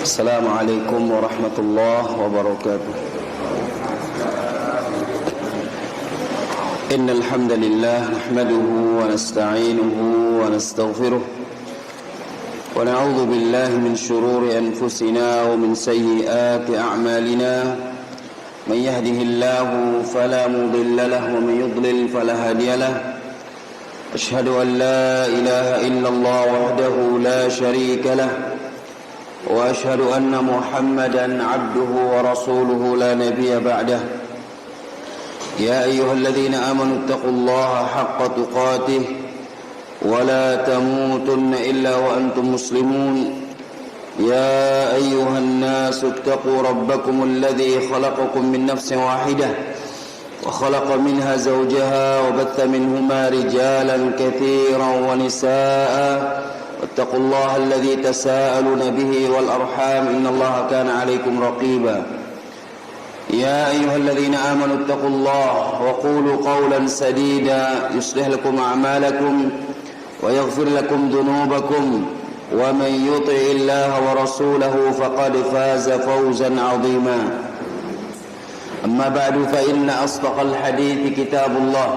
السلام عليكم ورحمة الله وبركاته. إن الحمد لله نحمده ونستعينه ونستغفره ونعوذ بالله من شرور أنفسنا ومن سيئات أعمالنا. من يهده الله فلا مضل له ومن يضلل فلا هادي له. أشهد أن لا إله إلا الله وحده لا شريك له وأشهد أن محمدا عبده ورسوله لا نبي بعده. يا أيها الذين آمنوا اتقوا الله حق تقاته ولا تموتن إلا وأنتم مسلمون. يا أيها الناس اتقوا ربكم الذي خلقكم من نفس واحدة وخلق منها زوجها وبث منهما رجالا كثيرا ونساء واتقوا الله الذي تساءلون به والأرحام إن الله كان عليكم رقيبا. يا أيها الذين آمنوا اتقوا الله وقولوا قولا سديدا يصلح لكم أعمالكم ويغفر لكم ذنوبكم ومن يطع الله ورسوله فقد فاز فوزا عظيما. أما بعد فإن أصدق الحديث كتاب الله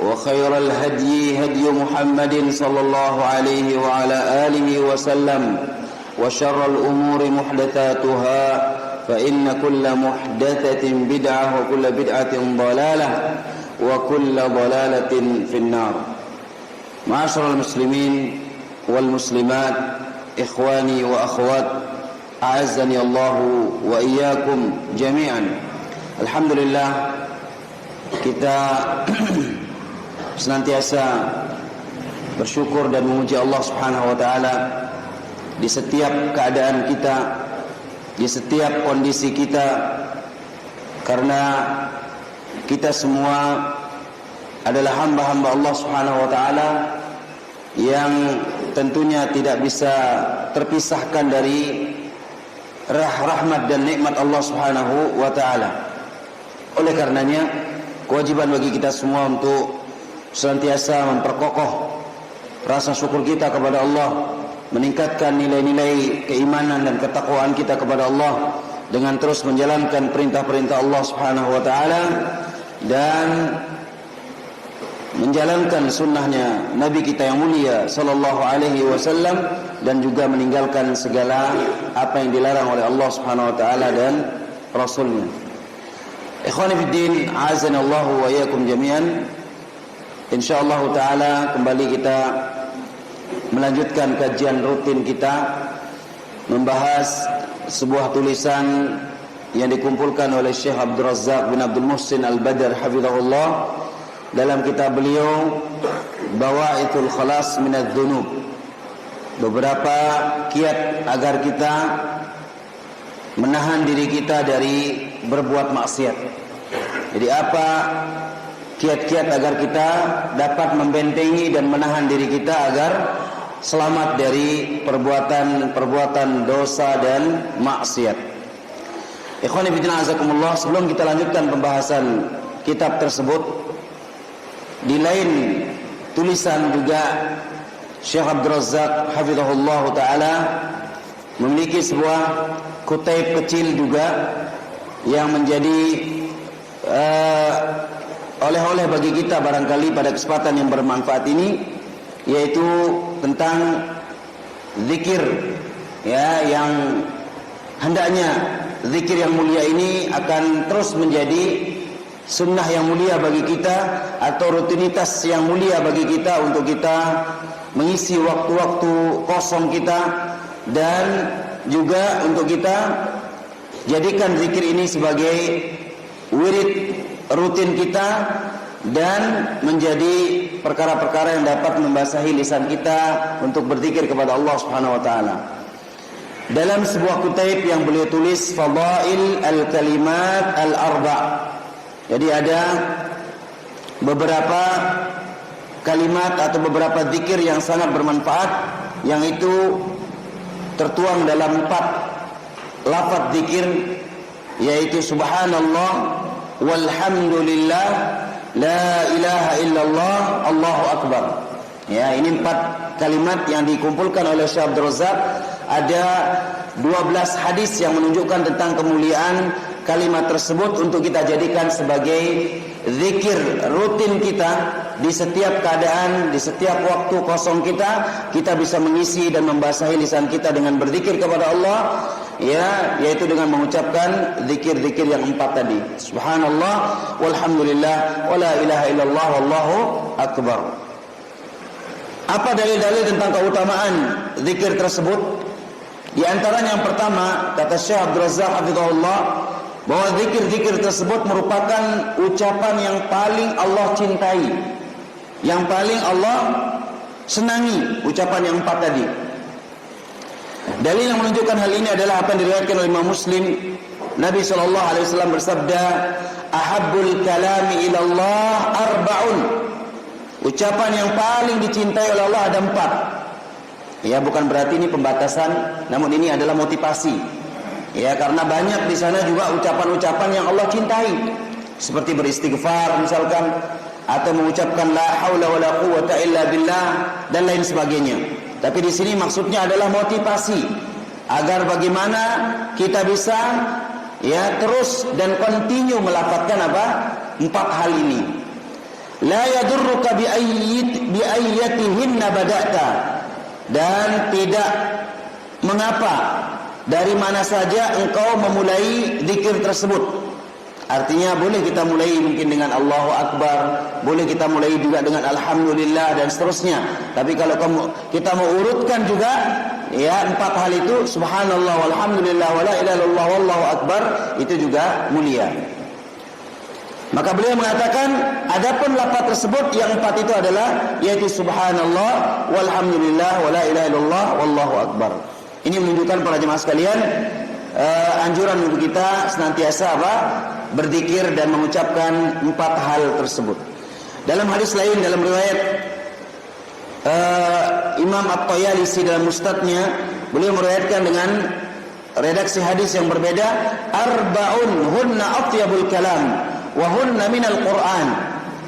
وخير الهدي هدي محمد صلى الله عليه وعلى آله وسلم وشر الأمور محدثاتها فإن كل محدثة بدعة وكل بدعة ضلالة وكل ضلالة في النار. معاشر المسلمين والمسلمات إخواني وأخوات أعزني الله وإياكم جميعا. Alhamdulillah, kita senantiasa bersyukur dan memuji Allah Subhanahu wa taala di setiap keadaan kita, di setiap kondisi kita, karena kita semua adalah hamba-hamba Allah Subhanahu wa taala yang tentunya tidak bisa terpisahkan dari rahmat dan nikmat Allah Subhanahu wa taala. Oleh karenanya, kewajiban bagi kita semua untuk senantiasa memperkokoh rasa syukur kita kepada Allah, meningkatkan nilai-nilai keimanan dan ketakwaan kita kepada Allah dengan terus menjalankan perintah-perintah Allah Subhanahu wa taala dan menjalankan sunnahnya Nabi kita yang mulia sallallahu alaihi wasallam, dan juga meninggalkan segala apa yang dilarang oleh Allah Subhanahu wa taala dan Rasulnya. Ikhwani fiddin, azanallahu wa iyyakum jami'an. Insyaallah taala kembali kita melanjutkan kajian rutin kita, membahas sebuah tulisan yang dikumpulkan oleh Syekh Abdul Razzaq bin Abdul Muhsin Al-Badr hafizahullah dalam kitab beliau Bawaithul Khalas minadz Dzunub. Beberapa kiat agar kita menahan diri kita dari berbuat maksiat. Jadi apa kiat-kiat agar kita dapat membentengi dan menahan diri kita agar selamat dari perbuatan dosa dan maksiat. Ikhwani fillah azakumullah, sebelum kita lanjutkan pembahasan kitab tersebut, di lain tulisan juga Syekh Abdul Razzaq hafizahullah taala memiliki sebuah kutaib kecil juga yang menjadi oleh-oleh bagi kita barangkali pada kesempatan yang bermanfaat ini, yaitu tentang zikir, ya, yang hendaknya zikir yang mulia ini akan terus menjadi sunnah yang mulia bagi kita atau rutinitas yang mulia bagi kita untuk kita mengisi waktu-waktu kosong kita, dan juga untuk kita jadikan zikir ini sebagai wirid rutin kita dan menjadi perkara-perkara yang dapat membasahi lisan kita untuk berzikir kepada Allah Subhanahu wa taala. Dalam sebuah kutaib yang beliau tulis, Fadail al-Kalimat al-Arba'. Jadi ada beberapa kalimat atau beberapa zikir yang sangat bermanfaat, yang itu tertuang dalam 4 lafaz zikir, yaitu subhanallah walhamdulillah la ilaha illallah Allahu akbar. Ya, ini 4 kalimat yang dikumpulkan oleh Syekh Abdul Razzaq. Ada 12 hadis yang menunjukkan tentang kemuliaan kalimat tersebut untuk kita jadikan sebagai zikir rutin kita di setiap keadaan, di setiap waktu kosong kita bisa mengisi dan membasahi lisan kita dengan berzikir kepada Allah, ya, yaitu dengan mengucapkan zikir-zikir yang 4 tadi. Subhanallah, walhamdulillah, wala ilaha illallah, wallahu akbar. Apa dalil-dalil tentang keutamaan zikir tersebut? Di antaranya yang pertama, kata Syekh Abdul Razzaq hafizahullah, bahwa zikir-zikir tersebut merupakan ucapan yang paling Allah cintai, yang paling Allah senangi, ucapan yang 4 tadi. Dalil yang menunjukkan hal ini adalah apa yang diriwayatkan oleh Imam Muslim. Nabi SAW bersabda, ahabbul kalami ilallah arba'un. Ucapan yang paling dicintai oleh Allah ada 4. Ya, bukan berarti ini pembatasan, namun ini adalah motivasi. Ya, karena banyak di sana juga ucapan-ucapan yang Allah cintai, seperti beristighfar misalkan, atau mengucapkan la haula wala quwwata illa billah dan lain sebagainya. Tapi di sini maksudnya adalah motivasi agar bagaimana kita bisa ya terus dan continue melafazkan apa? 4 hal ini. La yadurruka bi ayyatihinna bada'ta. Dan tidak mengapa dari mana saja engkau memulai zikir tersebut. Artinya boleh kita mulai mungkin dengan Allahu Akbar, boleh kita mulai juga dengan Alhamdulillah dan seterusnya. Tapi kalau kita mau urutkan juga ya 4 hal itu, Subhanallah, walhamdulillah, wala ilaha illallah, wallahu akbar, itu juga mulia. Maka beliau mengatakan, adapun lafaz tersebut yang 4 itu adalah yaitu Subhanallah, walhamdulillah, wala ilaha illallah, wallahu akbar. Ini menunjukkan para jemaah sekalian anjuran untuk kita senantiasa apa? Berzikir dan mengucapkan 4 hal tersebut. Dalam hadis lain, dalam riwayat Imam At-Tayalisi dalam Mustadnya, beliau meriwayatkan dengan redaksi hadis yang berbeda, arba'un hunna atyabul kalam wa hunna minal Qur'an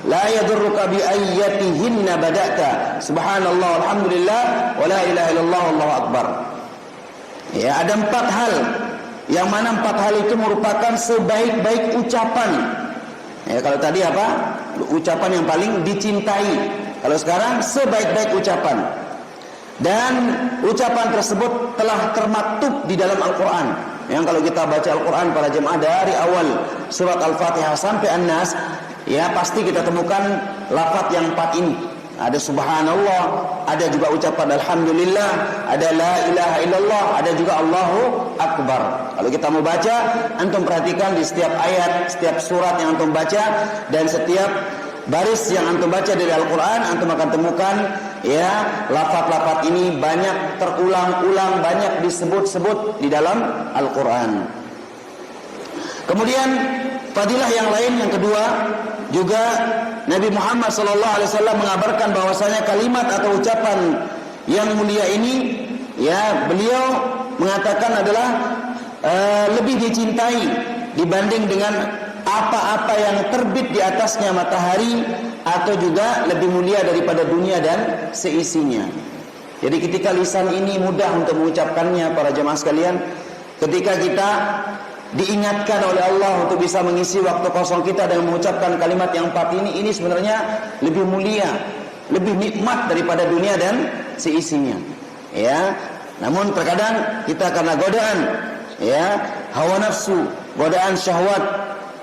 la yadurruka bi ayyatihinna bada'ta. Subhanallah, alhamdulillah, wa la ilaha illallah, wallahu akbar. Ya, ada 4 hal yang mana 4 hal itu merupakan sebaik-baik ucapan. Ya, kalau tadi apa? Ucapan yang paling dicintai. Kalau sekarang sebaik-baik ucapan. Dan ucapan tersebut telah termaktub di dalam Al-Quran. Yang kalau kita baca Al-Quran para jemaah dari awal surat Al-Fatihah sampai An-Nas, ya pasti kita temukan lafaz yang 4 ini. Ada Subhanallah, ada juga ucapan Alhamdulillah, ada La ilaha illallah, ada juga Allahu Akbar. Kalau kita mau baca, antum perhatikan di setiap ayat, setiap surat yang antum baca, dan setiap baris yang antum baca dari Al-Quran, antum akan temukan ya lafaz-lafaz ini banyak terulang-ulang, banyak disebut-sebut di dalam Al-Quran. Kemudian fadilah yang lain yang kedua, juga Nabi Muhammad SAW mengabarkan bahwasanya kalimat atau ucapan yang mulia ini, ya beliau mengatakan adalah lebih dicintai dibanding dengan apa-apa yang terbit di atasnya matahari, atau juga lebih mulia daripada dunia dan seisinya. Jadi ketika lisan ini mudah untuk mengucapkannya para jemaah sekalian, ketika kita diingatkan oleh Allah untuk bisa mengisi waktu kosong kita dengan mengucapkan kalimat yang 4 ini sebenarnya lebih mulia, lebih nikmat daripada dunia dan seisinya. Ya, namun terkadang kita karena godaan, ya hawa nafsu, godaan syahwat,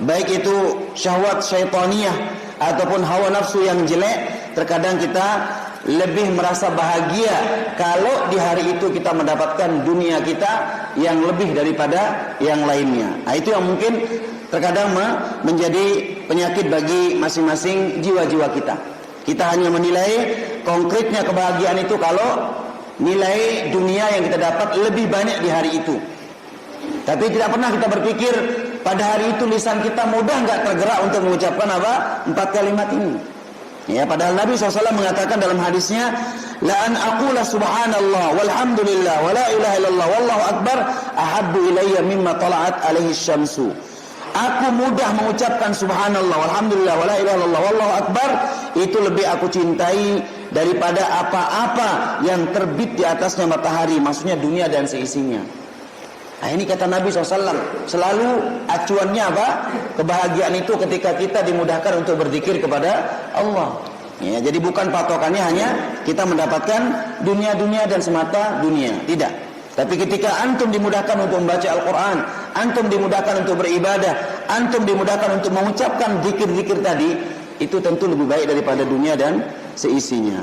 baik itu syahwat syaitaniyah ataupun hawa nafsu yang jelek, terkadang kita lebih merasa bahagia kalau di hari itu kita mendapatkan dunia kita yang lebih daripada yang lainnya. Nah, itu yang mungkin terkadang menjadi penyakit bagi masing-masing jiwa-jiwa kita. Kita hanya menilai konkretnya kebahagiaan itu kalau nilai dunia yang kita dapat lebih banyak di hari itu. Tapi tidak pernah kita berpikir pada hari itu lisan kita mudah nggak tergerak untuk mengucapkan apa? 4 kalimat ini. Ya, padahal Nabi SAW mengatakan dalam hadisnya, la an aqula subhanallah walhamdulillah wa la ilaha illallah wallahu akbar ahabbu ilayya mimma tala'at alaihi syamsu. Aku mudah mengucapkan subhanallah walhamdulillah wa la ilaha illallah wallahu akbar, itu lebih aku cintai daripada apa-apa yang terbit di atasnya matahari, maksudnya dunia dan seisinya. Nah, ini kata Nabi SAW, selalu acuannya apa? Kebahagiaan itu ketika kita dimudahkan untuk berzikir kepada Allah. Ya, jadi bukan patokannya hanya kita mendapatkan dunia-dunia dan semata dunia, tidak. Tapi ketika antum dimudahkan untuk membaca Al-Quran, antum dimudahkan untuk beribadah, antum dimudahkan untuk mengucapkan zikir-zikir tadi, itu tentu lebih baik daripada dunia dan seisinya.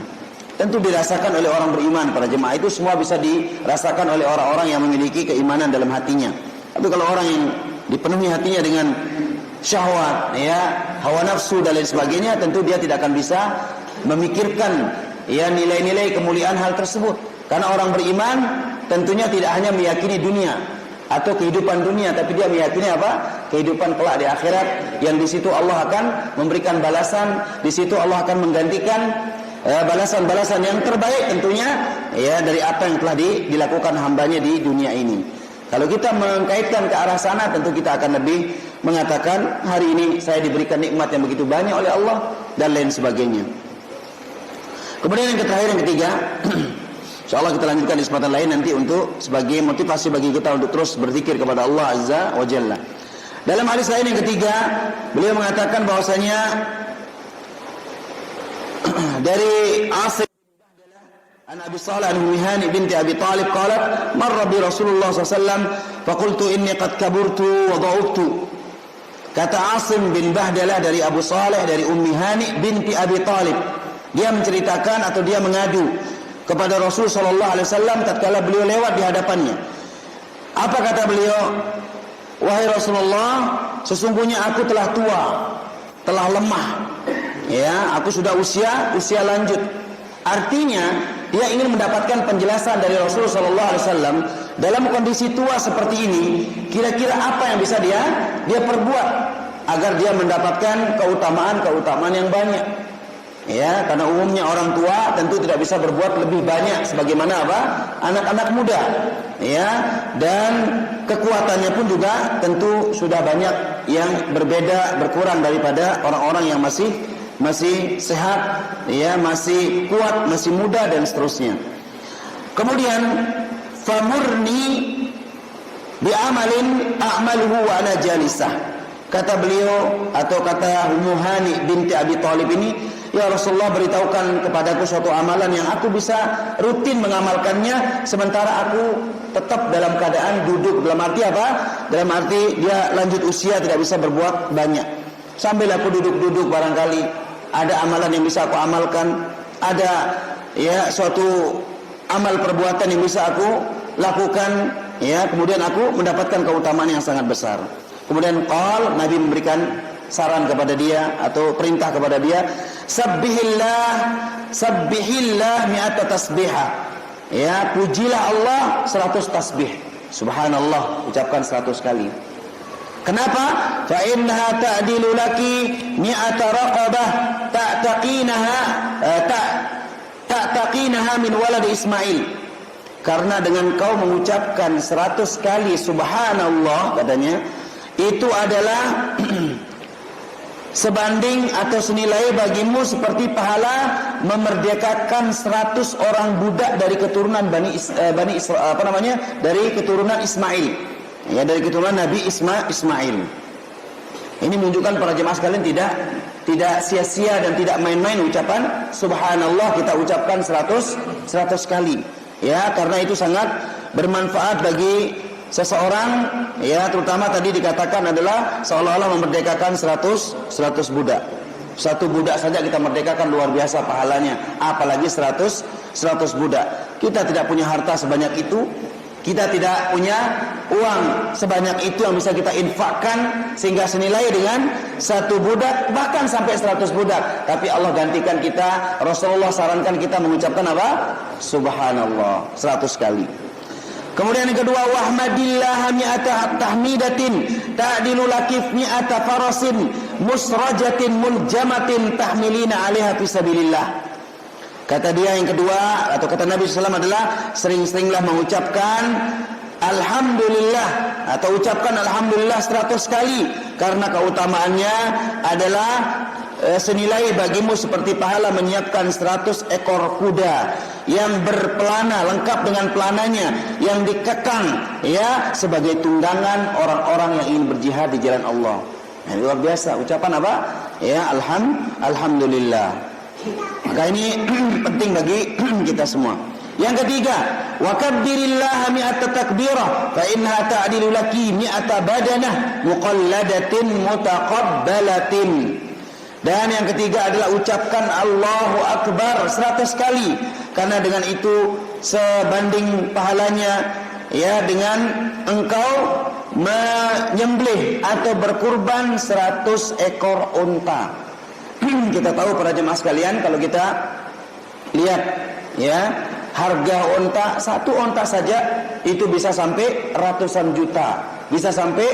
Tentu dirasakan oleh orang beriman. Para jemaah, itu semua bisa dirasakan oleh orang-orang yang memiliki keimanan dalam hatinya. Tapi kalau orang yang dipenuhi hatinya dengan syahwat, ya, hawa nafsu dan lain sebagainya, tentu dia tidak akan bisa memikirkan ya nilai-nilai kemuliaan hal tersebut. Karena orang beriman tentunya tidak hanya meyakini dunia atau kehidupan dunia, tapi dia meyakini apa? Kehidupan kelak di akhirat, yang di situ Allah akan memberikan balasan, di situ Allah akan menggantikan balasan-balasan yang terbaik tentunya ya dari apa yang telah dilakukan hambanya di dunia ini. Kalau kita mengkaitkan ke arah sana, tentu kita akan lebih mengatakan hari ini saya diberikan nikmat yang begitu banyak oleh Allah dan lain sebagainya. Kemudian yang terakhir, yang ketiga, insyaallah kita lanjutkan di kesempatan lain nanti untuk sebagai motivasi bagi kita untuk terus berzikir kepada Allah Azza wa Jalla. Dalam hadis lain yang ketiga, beliau mengatakan bahwasanya dari Asim an Abi Salih al-Mihani binti Abi Talib qalat marra bi Rasulullah SAW faqultu inni qad kaburtu wa dha'uftu. Kata Asim bin Bahdalah dari Abu Salih dari Ummi Hani binti Abi Talib, dia menceritakan atau dia mengadu kepada Rasul sallallahu alaihi wasallam tatkala beliau lewat di hadapannya. Apa kata beliau? Wahai Rasulullah, sesungguhnya aku telah tua, telah lemah. Ya, aku sudah usia lanjut. Artinya, dia ingin mendapatkan penjelasan dari Rasul sallallahu alaihi wasallam dalam kondisi tua seperti ini, kira-kira apa yang bisa dia perbuat agar dia mendapatkan keutamaan yang banyak. Ya, karena umumnya orang tua tentu tidak bisa berbuat lebih banyak sebagaimana apa? Anak-anak muda. Ya, dan kekuatannya pun juga tentu sudah banyak yang berbeda, berkurang daripada orang-orang yang masih sehat, ya, masih kuat, masih muda dan seterusnya. Kemudian famurni bi amalin a'maluhu wa ana jalisah. Kata beliau atau kata Ummu Hani binti Abi Talib ini, ya Rasulullah, beritahukan kepadaku suatu amalan yang aku bisa rutin mengamalkannya sementara aku tetap dalam keadaan duduk. Dalam arti apa? Dalam arti dia lanjut usia, tidak bisa berbuat banyak. Sambil aku duduk-duduk barangkali ada amalan yang bisa aku amalkan, ada ya suatu amal perbuatan yang bisa aku lakukan, ya, kemudian aku mendapatkan keutamaan yang sangat besar. Kemudian Nabi memberikan saran kepada dia atau perintah kepada dia, sabbihillah mi'ata tasbihah. Ya, pujilah Allah 100 tasbih. Subhanallah, ucapkan 100 kali. Kenapa? Fa innaha ta'dilu laki mi'ata raqabah ta'taqinaha min walad Ismail. Karena dengan kau mengucapkan 100 kali subhanallah, katanya, itu adalah sebanding atau senilai bagimu seperti pahala memerdekakan 100 orang budak dari keturunan dari keturunan Ismail. Ya, dari keturunan Nabi Ismail. Ini menunjukkan para jemaah sekalian tidak sia-sia dan tidak main-main ucapan subhanallah kita ucapkan 100 kali. Ya, karena itu sangat bermanfaat bagi seseorang, ya, terutama tadi dikatakan adalah seolah-olah memerdekakan 100 budak. Satu budak saja kita merdekakan, luar biasa pahalanya, apalagi 100 budak. Kita tidak punya harta sebanyak itu, kita tidak punya uang sebanyak itu yang bisa kita infakkan sehingga senilai dengan satu budak, bahkan sampai 100 budak. Tapi Allah gantikan kita, Rasulullah sarankan kita mengucapkan apa? Subhanallah 100 kali. Kemudian yang kedua, wahmadillah mi'ata tahmidatin ta'dilu lakif mi'ata farasin musrajatin muljamatin tahmilina 'alaiha fisabilillah. Kata dia yang kedua atau kata Nabi SAW adalah sering-seringlah mengucapkan alhamdulillah atau ucapkan alhamdulillah 100 kali karena keutamaannya adalah senilai bagimu seperti pahala menyiapkan 100 ekor kuda yang berpelana, lengkap dengan pelananya, yang dikekang, ya, sebagai tunggangan orang-orang yang ingin berjihad di jalan Allah. Nah, luar biasa ucapan apa? Ya, alhamdulillah. Maka ini penting bagi kita semua. Yang ketiga, wa kabbirillaha mi'ata takbirah fa innaha ta'dilu laki mi'ata badanah muqalladatin mutaqabbalatin. Dan yang ketiga adalah ucapkan Allahu Akbar 100 kali, karena dengan itu sebanding pahalanya, ya, dengan engkau menyembelih atau berkurban 100 ekor unta. Kita tahu para jemaah sekalian, kalau kita lihat, ya, harga unta, satu unta saja itu bisa sampai ratusan juta, bisa sampai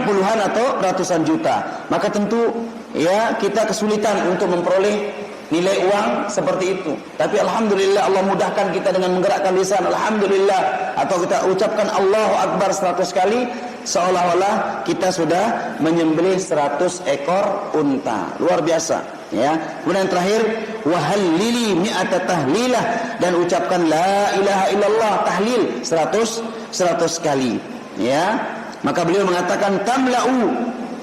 puluhan atau ratusan juta. Maka tentu, ya, kita kesulitan untuk memperoleh nilai uang seperti itu. Tapi alhamdulillah Allah mudahkan kita dengan menggerakkan lisan alhamdulillah, atau kita ucapkan Allahu Akbar 100 kali, seolah-olah kita sudah menyembelih 100 ekor unta. Luar biasa, ya. Kemudian terakhir, wahallili mi'ata tahlilah, dan ucapkan la ilaha illallah, tahlil 100 kali, ya. Maka beliau mengatakan tamla'u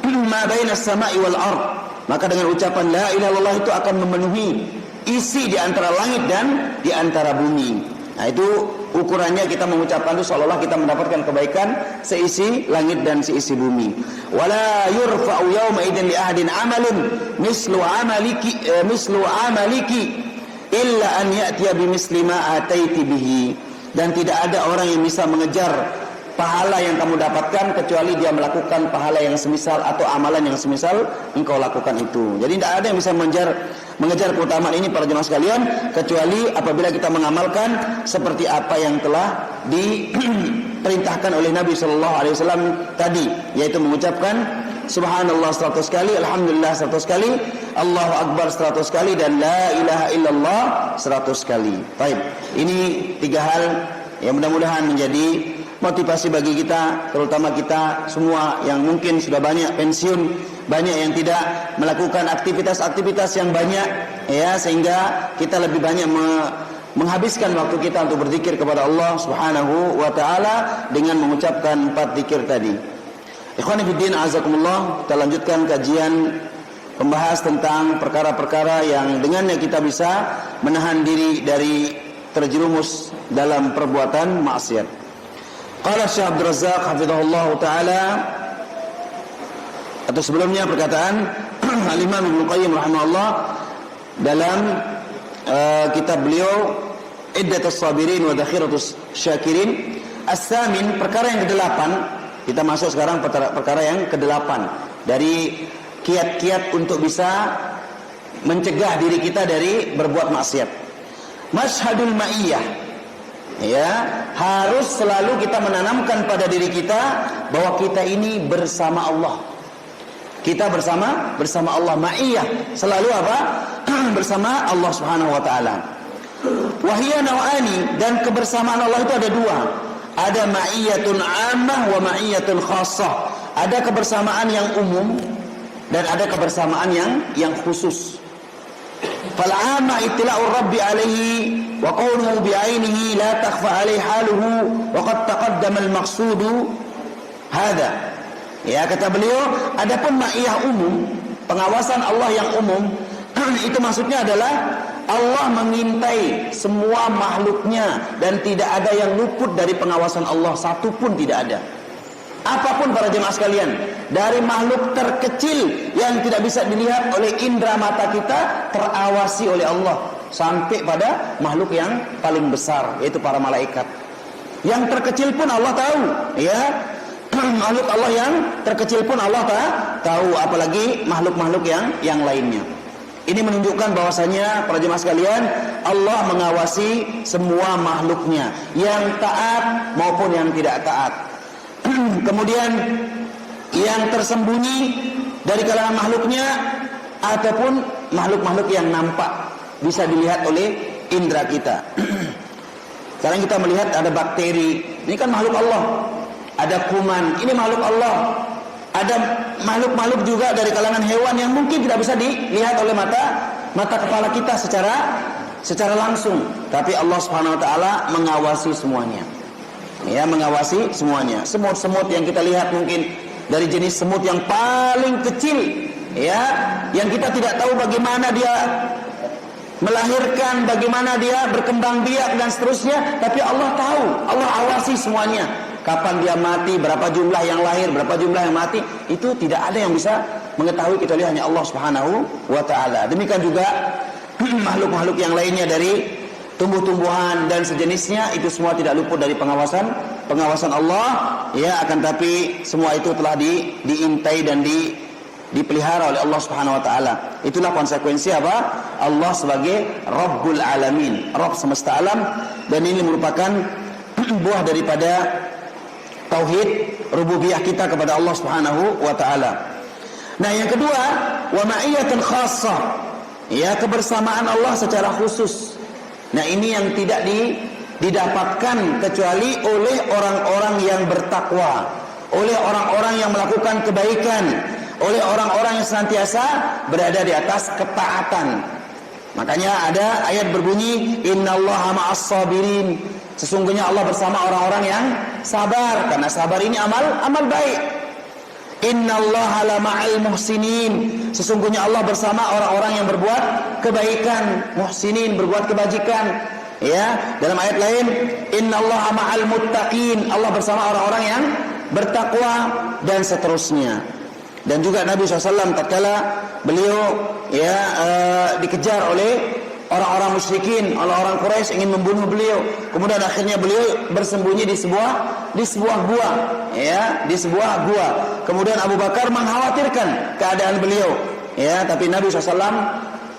ma bainas sama'i wal ard. Maka dengan ucapan la ilaha illallah itu akan memenuhi isi di antara langit dan di antara bumi. Nah, itu ukurannya, kita mengucapkan itu seolah-olah kita mendapatkan kebaikan seisi langit dan seisi bumi. Wala yurfa'u yawma idzin li ahadin amalun mislu amaliki illa an ya'tiya bimisli ma ataiti bihi. Dan tidak ada orang yang bisa mengejar pahala yang kamu dapatkan kecuali dia melakukan pahala yang semisal atau amalan yang semisal engkau lakukan itu. Jadi tidak ada yang bisa mengejar keutamaan ini para jemaah sekalian, kecuali apabila kita mengamalkan seperti apa yang telah diperintahkan oleh Nabi sallallahu alaihi wasallam tadi, yaitu mengucapkan subhanallah 100 kali, alhamdulillah 100 kali, Allahu Akbar 100 kali, dan la ilaha illallah 100 kali. Baik, ini 3 hal yang mudah-mudahan menjadi motivasi bagi kita, terutama kita semua yang mungkin sudah banyak pensiun, banyak yang tidak melakukan aktivitas-aktivitas yang banyak, ya, sehingga kita lebih banyak menghabiskan waktu kita untuk berzikir kepada Allah Subhanahu wa taala dengan mengucapkan 4 zikir tadi. Ikhwani fiddin, azakumullah, kita lanjutkan kajian membahas tentang perkara-perkara yang dengannya kita bisa menahan diri dari terjerumus dalam perbuatan maksiat. Qala Syekh Abdul Razzaq hafizahullah taala, atau sebelumnya perkataan Al-Imam Ibnu Qayyim rahimahullah dalam kitab beliau Iddatus Sabirin wa Dakhiratus Syakirin. As-samin, perkara yang ke-8. Kita masuk sekarang perkara yang ke-8 dari kiat-kiat untuk bisa mencegah diri kita dari berbuat maksiat. Mashhadul ma'iyah. Ya, harus selalu kita menanamkan pada diri kita bahwa kita ini bersama Allah. Kita bersama Allah, ma'iyah, selalu apa? Bersama Allah Subhanahu wa taala. Wahiyya naw'ani, dan kebersamaan Allah itu ada 2. Ada ma'iyatun 'ammah wa ma'iyatun khassah. Ada kebersamaan yang umum dan ada kebersamaan yang khusus. Fal 'amma ittila'ur rabbi 'alaihi wa qawluhu bi'ainihi la takhfa 'alaihi haluhu wa qad taqaddama al-maqsudu hadha. Ya, kata beliau, adapun ma'iyah umum, pengawasan Allah yang umum, itu maksudnya adalah Allah mengintai semua makhluknya dan tidak ada yang luput dari pengawasan Allah, satu pun tidak ada. Apapun para jemaah sekalian, dari makhluk terkecil yang tidak bisa dilihat oleh indera mata kita, terawasi oleh Allah, sampai pada makhluk yang paling besar, yaitu para malaikat. Yang terkecil pun Allah tahu, ya. Makhluk Allah yang terkecil pun Allah tahu, apalagi makhluk-makhluk yang lainnya. Ini menunjukkan bahwasanya para jemaah sekalian, Allah mengawasi semua makhluknya, yang taat maupun yang tidak taat. Kemudian yang tersembunyi dari kalangan makhluknya ataupun makhluk-makhluk yang nampak bisa dilihat oleh indera kita. Sekarang kita melihat ada bakteri, ini kan makhluk Allah. Ada kuman, ini makhluk Allah. Ada makhluk-makhluk juga dari kalangan hewan yang mungkin tidak bisa dilihat oleh mata kepala kita secara langsung, tapi Allah Subhanahu wa taala mengawasi semuanya. Ya, mengawasi semuanya. Semut-semut yang kita lihat mungkin dari jenis semut yang paling kecil, ya, yang kita tidak tahu bagaimana dia melahirkan, bagaimana dia berkembang biak dan seterusnya, tapi Allah tahu, Allah awasi semuanya. Kapan dia mati, berapa jumlah yang lahir, berapa jumlah yang mati, itu tidak ada yang bisa mengetahui kecuali hanya Allah Subhanahu wa taala. Demikian juga makhluk-makhluk yang lainnya dari tumbuh-tumbuhan dan sejenisnya, itu semua tidak luput dari pengawasan Allah, ya, akan tapi semua itu telah diintai dan dipelihara oleh Allah Subhanahu wa taala. Itulah konsekuensi apa? Allah sebagai Rabbul Alamin, Rabb semesta alam, dan ini merupakan buah daripada tauhid rububiyah kita kepada Allah Subhanahu wa taala. Nah, yang kedua, wa ma'iyatan khassah, ya, kebersamaan Allah secara khusus. Nah, ini yang tidak didapatkan kecuali oleh orang-orang yang bertakwa, oleh orang-orang yang melakukan kebaikan, oleh orang-orang yang senantiasa berada di atas ketaatan. Makanya ada ayat berbunyi, innallaha ma'as sabirin. Sesungguhnya Allah bersama orang-orang yang sabar, karena sabar ini amal baik. Innallaha lama'al muhsinin. Sesungguhnya Allah bersama orang-orang yang berbuat kebaikan, muhsinin, berbuat kebajikan. Ya, dalam ayat lain, innallaha ma'al muttaqin. Allah bersama orang-orang yang bertakwa dan seterusnya. Dan juga Nabi SAW tatkala beliau, ya, dikejar oleh orang-orang musyrikin, orang-orang Quraisy ingin membunuh beliau. Kemudian akhirnya beliau bersembunyi di sebuah gua, ya, di sebuah gua. Kemudian Abu Bakar mengkhawatirkan keadaan beliau, ya, tapi Nabi SAW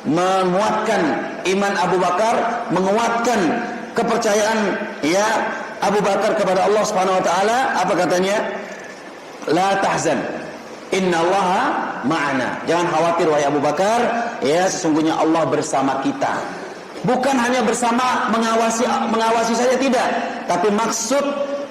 menguatkan iman Abu Bakar, menguatkan kepercayaan, ya, Abu Bakar kepada Allah Subhanahu wa taala. Apa katanya? La tahzan, innallaha ma'ana. Jangan khawatir wahai Abu Bakar, ya, sesungguhnya Allah bersama kita. Bukan hanya bersama mengawasi saja, tidak, tapi maksud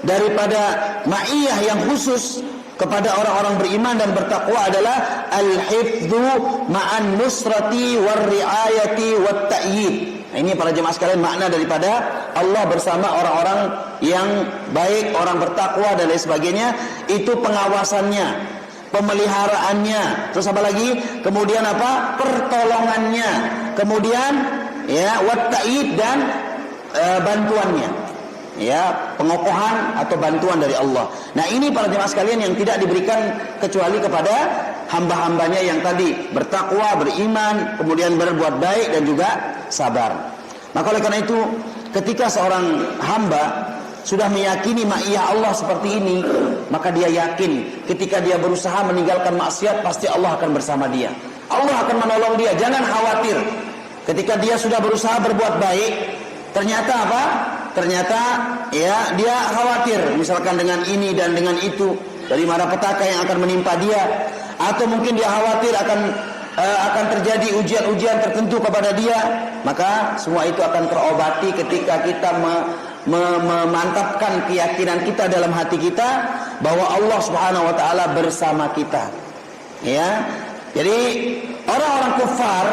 daripada ma'iyah yang khusus kepada orang-orang beriman dan bertakwa adalah al-hifdzu ma'an nusrati war riayati wat ta'yid. Nah, ini para jemaah sekalian makna daripada Allah bersama orang-orang yang baik, orang bertakwa dan lain sebagainya, itu pengawasannya, pemeliharaannya, terus apa lagi? Kemudian apa? Pertolongannya. Kemudian, ya, wat ta'id, dan bantuannya, ya, pengokohan atau bantuan dari Allah. Nah, ini para jemaah sekalian yang tidak diberikan kecuali kepada hamba-hambanya yang tadi bertakwa, beriman, kemudian berbuat baik dan juga sabar. Maka oleh karena itu, ketika seorang hamba sudah meyakini ma'iyah Allah seperti ini, maka dia yakin ketika dia berusaha meninggalkan maksiat, pasti Allah akan bersama dia. Allah akan menolong dia, jangan khawatir. Ketika dia sudah berusaha berbuat baik, ternyata apa? Ternyata, ya, dia khawatir misalkan dengan ini dan dengan itu, dari malapetaka yang akan menimpa dia, atau mungkin dia khawatir akan terjadi ujian-ujian tertentu kepada dia, maka semua itu akan terobati ketika kita memantapkan keyakinan kita dalam hati kita bahwa Allah Subhanahu wa taala bersama kita. Ya. Jadi orang-orang kufar,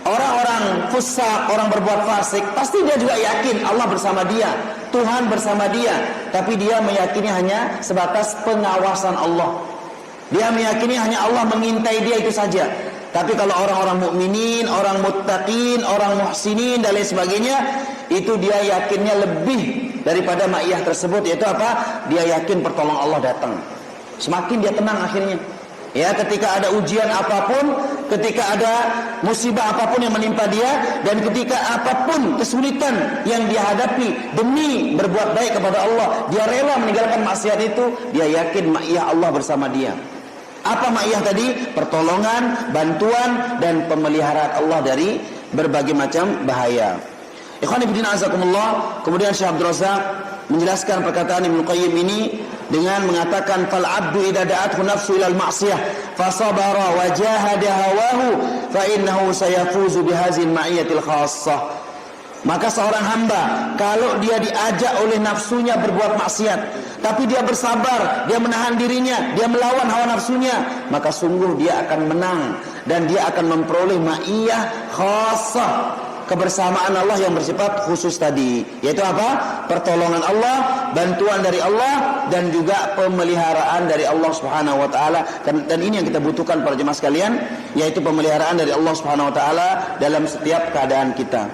orang-orang fusak, orang berbuat fasik, pasti dia juga yakin Allah bersama dia, Tuhan bersama dia, tapi dia meyakini hanya sebatas pengawasan Allah. Dia meyakini hanya Allah mengintai dia, itu saja. Tapi kalau orang-orang mukminin, orang muttaqin, orang muhsinin dan lain sebagainya, itu dia yakinnya lebih daripada ma'iyah tersebut, yaitu apa? Dia yakin pertolongan Allah datang. Semakin dia tenang akhirnya. Ya, ketika ada ujian apapun, ketika ada musibah apapun yang menimpa dia, dan ketika apapun kesulitan yang dia hadapi demi berbuat baik kepada Allah, dia rela meninggalkan maksiat itu, dia yakin ma'iyah Allah bersama dia. Apa ma'iyah tadi? Pertolongan, bantuan, dan pemeliharaan Allah dari berbagai macam bahaya. Ikhwan fillah azakumullah. Kemudian Syekh Abdul Razak menjelaskan perkataan Ibnu Qayyim ini dengan mengatakan, fal abdu idza da'athu nafsu ilal ma'siyah fa sabara wa jahada hawahu fa innahu sayafuzu bihazil ma'iyatil khassah. Maka seorang hamba, kalau dia diajak oleh nafsunya berbuat maksiat, tapi dia bersabar, dia menahan dirinya, dia melawan hawa nafsunya, maka sungguh dia akan menang dan dia akan memperoleh ma'iyah khassah, kebersamaan Allah yang bersifat khusus tadi, yaitu apa? Pertolongan Allah, bantuan dari Allah, dan juga pemeliharaan dari Allah Subhanahu wa taala. Dan ini yang kita butuhkan para jemaah sekalian, yaitu pemeliharaan dari Allah Subhanahu wa taala dalam setiap keadaan kita.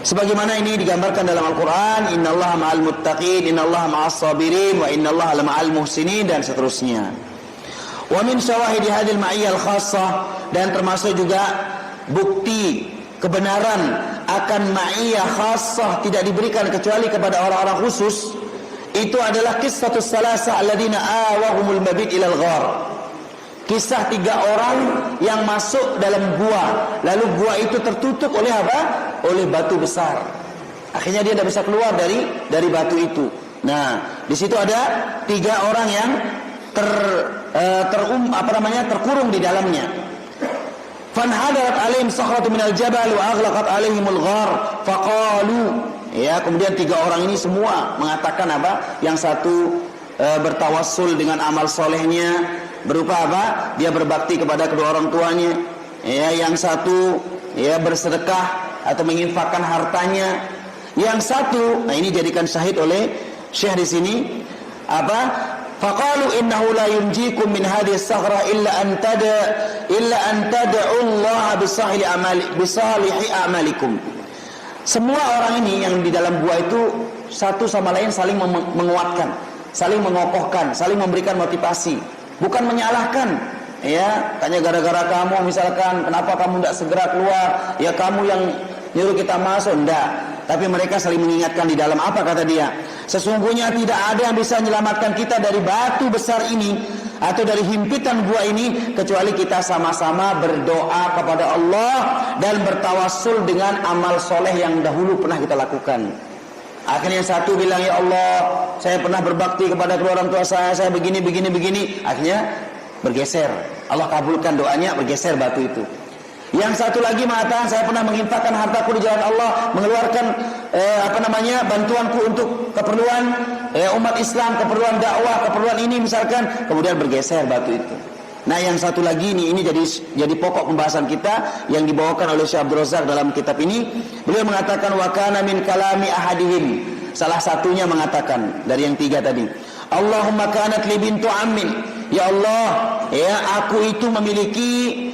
Sebagaimana ini digambarkan dalam Al-Qur'an, innallaha ma'al muttaqin, innallaha ma'as sabirin, wa innallaha lama'al muhsinin, dan seterusnya. Wa min syawahidi hadhil ma'iyyah al-khassah, dan termasuk juga bukti kebenaran akan ma'iyyah khassah tidak diberikan kecuali kepada orang-orang khusus, itu adalah kisahus salasa alladziina awahumul mabit ilal ghar. Kisah 3 orang yang masuk dalam gua, lalu gua itu tertutup oleh apa? Oleh batu besar. Akhirnya dia tidak bisa keluar dari batu itu. Nah, di situ ada 3 orang yang terkurung di dalamnya. Fanhadarat alaihim sakhratu minal jabal wa aghlaqat alaihimul ghar faqalu, ya, kemudian 3 orang ini semua mengatakan apa? Yang satu bertawassul dengan amal solehnya, berupa apa? Dia berbakti kepada kedua orang tuanya. Ya, yang satu ya bersedekah atau menginfakkan hartanya. Yang satu, nah ini jadikan syahid oleh Syekh di sini, apa? Faqalu innahu la yunjikum min hadhihi as-saghra illa an tad'u Allah bisalihi a'malikum. Semua orang ini yang di dalam gua itu satu sama lain saling menguatkan, saling mengokohkan, saling memberikan motivasi, bukan menyalahkan. Ya, tanya gara-gara kamu misalkan, kenapa kamu tidak segera keluar? Ya kamu yang nyuruh kita masuk, enggak. Tapi mereka saling mengingatkan di dalam apa kata dia? Sesungguhnya tidak ada yang bisa menyelamatkan kita dari batu besar ini atau dari himpitan gua ini kecuali kita sama-sama berdoa kepada Allah dan bertawassul dengan amal soleh yang dahulu pernah kita lakukan. Akhirnya satu bilang, ya Allah, saya pernah berbakti kepada kedua orang tua saya begini. Akhirnya bergeser. Allah kabulkan doanya, bergeser batu itu. Yang satu lagi mengatakan, saya pernah menginfakkan hartaku di jalan Allah, mengeluarkan bantuanku untuk keperluan umat Islam, keperluan dakwah, keperluan ini misalkan, kemudian bergeser batu itu. Nah, yang satu lagi ini jadi pokok pembahasan kita yang dibawakan oleh Syekh Abdul Razak dalam kitab ini. Beliau mengatakan wa kana min kalami ahadihim. Salah satunya mengatakan dari yang 3 tadi. Allahumma kanat li bintu ammin. Ya Allah, ya aku itu memiliki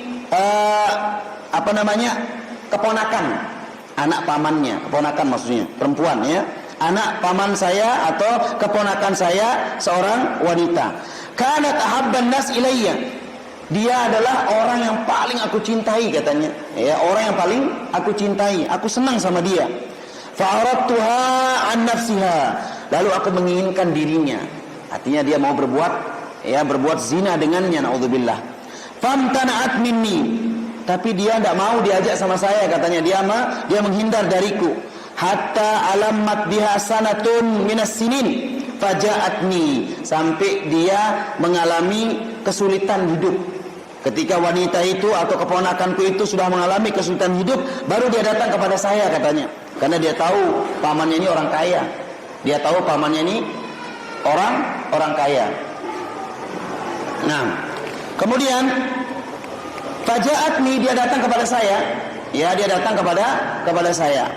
keponakan, anak pamannya, keponakan maksudnya perempuan, ya, anak paman saya atau keponakan saya seorang wanita. Kanat ahabban nas ilayya, dia adalah orang yang paling aku cintai katanya, ya, orang yang paling aku cintai, aku senang sama dia. Fa'aradtuha an nafsiha, lalu aku menginginkan dirinya, artinya dia mau berbuat zina dengannya, naudzubillah. Famtana'at minni, tapi dia tidak mau diajak sama saya katanya, dia menghindar dariku. Hatta alammat biha sanatun minas sinin faja'atni, sampai dia mengalami kesulitan hidup. Ketika wanita itu atau keponakanku itu sudah mengalami kesulitan hidup, baru dia datang kepada saya katanya. Karena dia tahu pamannya ini orang kaya. Dia tahu pamannya ini orang kaya. Nah, kemudian faja'atni, dia datang kepada saya. Ya, dia datang kepada saya.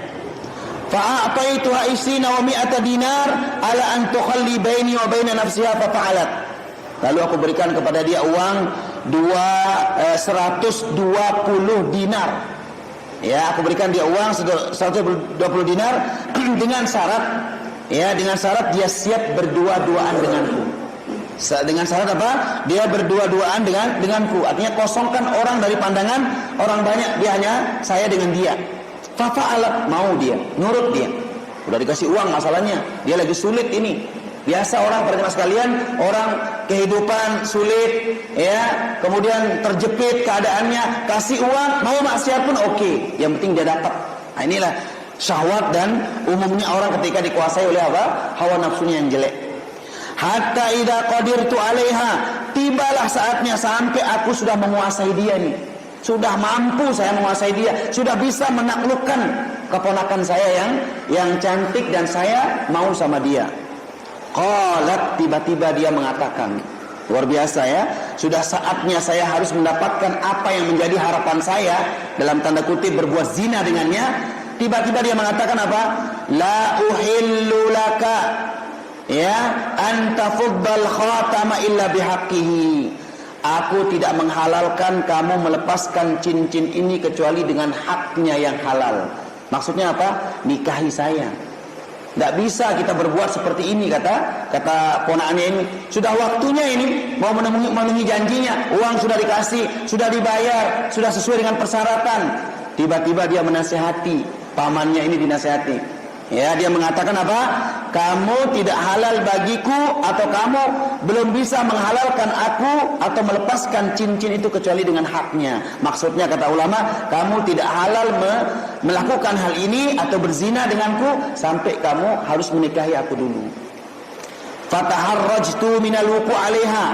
Fa'ataituha isina wa mi'ata dinar ala an tukhalli baini wa baina nafsiha fa fa'alat. Lalu aku berikan kepada dia uang 120 dinar. Ya, aku berikan dia uang 120 dinar dengan syarat, ya, dengan syarat dia siap berdua-duaan denganku. Dengan syarat apa? Dia berdua-duaan denganku. Artinya kosongkan orang dari pandangan orang banyak, dia hanya saya dengan dia. Fafa'alat, mau dia, nurut dia. Udah dikasih uang, masalahnya dia lagi sulit ini. Biasa orang, para jemaah sekalian, orang kehidupan sulit, ya, kemudian terjepit keadaannya, kasih uang, mau maksiat pun oke, yang penting dia dapat. Nah, inilah syahwat dan umumnya orang ketika dikuasai oleh apa? Hawa nafsunya yang jelek. Hatta idza qadirtu 'alaiha, tibalah saatnya sampai aku sudah menguasai dia nih. Sudah mampu saya menguasai dia, sudah bisa menaklukkan keponakan saya yang cantik dan saya mau sama dia. Qalat, tiba-tiba dia mengatakan, Luar biasa ya. Sudah saatnya saya harus mendapatkan apa yang menjadi harapan saya, dalam tanda kutip berbuat zina dengannya. Tiba-tiba dia mengatakan apa? La uhillu laka ya an tafuddal khatama illa bihaqqihi. Aku tidak menghalalkan kamu melepaskan cincin ini kecuali dengan haknya yang halal. Maksudnya apa? Nikahi saya. Tidak bisa kita berbuat seperti ini, kata ponakannya ini. Sudah waktunya ini mau memenuhi janjinya. Uang sudah dikasih, sudah dibayar, sudah sesuai dengan persyaratan. Tiba-tiba dia menasihati, pamannya ini dinasihati. Ya, dia mengatakan apa? Kamu tidak halal bagiku, atau kamu belum bisa menghalalkan aku atau melepaskan cincin itu kecuali dengan haknya. Maksudnya kata ulama, kamu tidak halal melakukan hal ini atau berzina denganku sampai kamu harus menikahi aku dulu. Fataharrajtu minal wuqu' 'alaiha.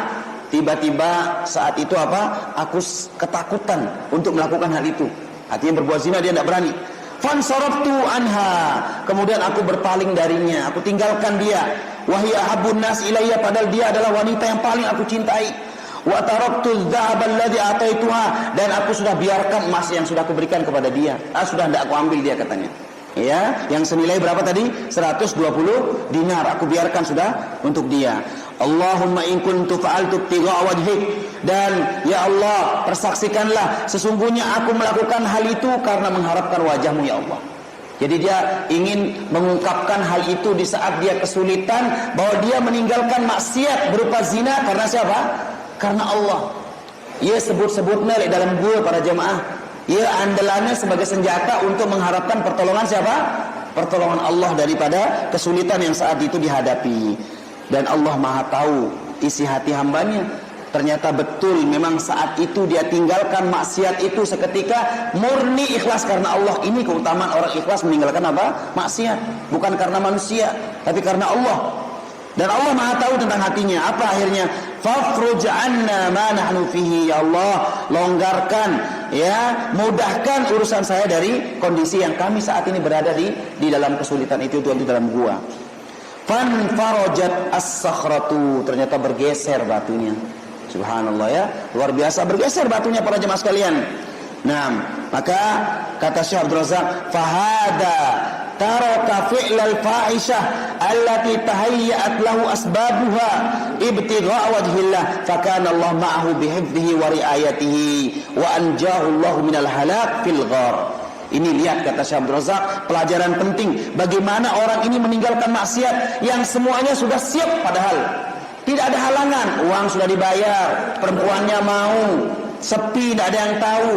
Tiba-tiba saat itu apa? Aku ketakutan untuk melakukan hal itu. Artinya berbuat zina dia tidak berani. Fansaraftu anha, kemudian aku berpaling darinya, aku tinggalkan dia. Wahia habun nas ilayya, padahal dia adalah wanita yang paling aku cintai. Wa taraktu dzahab alladhi ataituha, dan aku sudah biarkan emas yang sudah aku berikan kepada dia. Sudah tidak aku ambil dia, katanya. Ya, yang senilai berapa tadi? 120 dinar aku biarkan sudah untuk dia. Allahumma in kuntu fa'altu ibtigha'a wajhik, dan ya Allah, persaksikanlah sesungguhnya aku melakukan hal itu karena mengharapkan wajahmu ya Allah. Jadi dia ingin mengungkapkan hal itu di saat dia kesulitan, bahwa dia meninggalkan maksiat berupa zina karena siapa? Karena Allah. Ia sebut-sebutnya dalam gua para jemaah, ia andalannya sebagai senjata untuk mengharapkan pertolongan siapa? Pertolongan Allah daripada kesulitan yang saat itu dihadapi. Dan Allah Maha tahu isi hati hambanya. Ternyata betul memang saat itu dia tinggalkan maksiat itu seketika, murni ikhlas karena Allah. Ini keutamaan orang ikhlas meninggalkan apa? Maksiat. Bukan karena manusia, tapi karena Allah. Dan Allah Maha tahu tentang hatinya. Apa akhirnya? Fafruj anna ma nahnu fihi, ya Allah, longgarkan, ya, mudahkan urusan saya dari kondisi yang kami saat ini berada di dalam kesulitan itu di dalam gua. Fanfarajat as-sakhratu, ternyata bergeser batunya. Subhanallah ya, luar biasa bergeser batunya para jemaah sekalian. Nah, maka kata Syekh Abdul Razak, fahada taraka fi'lal fa'ishah allati tahayyat lahu asbabuha ibtigha'a wajhillah, fakana Allah ma'ahu bihifdhihi wa ri'ayatihi wa anjahu Allah minal halak fil ghar. Ini lihat kata Syekh Abdul Razak, pelajaran penting bagaimana orang ini meninggalkan maksiat yang semuanya sudah siap, padahal tidak ada halangan, uang sudah dibayar, perempuannya mau, sepi, tidak ada yang tahu,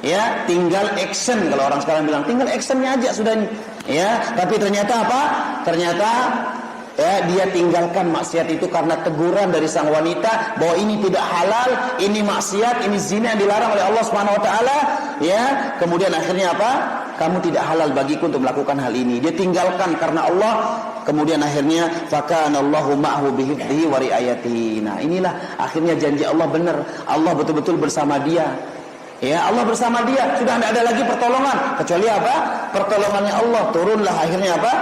ya, tinggal action. Kalau orang sekarang bilang tinggal actionnya aja sudah, ya. Tapi ternyata apa? Ternyata ya, dia tinggalkan maksiat itu karena teguran dari sang wanita bahwa ini tidak halal, ini maksiat, ini zina yang dilarang oleh Allah Subhanahu wa taala, ya. Kemudian akhirnya apa? Kamu tidak halal bagiku untuk melakukan hal ini. Dia tinggalkan karena Allah. Kemudian akhirnya fakana Allahu ma'ahu bihifdhihi wa ri'ayatihi. Nah, inilah akhirnya janji Allah benar. Allah betul-betul bersama dia. Ya, Allah bersama dia. Sudah tidak ada lagi pertolongan kecuali apa? Pertolongannya Allah. Turunlah akhirnya apa?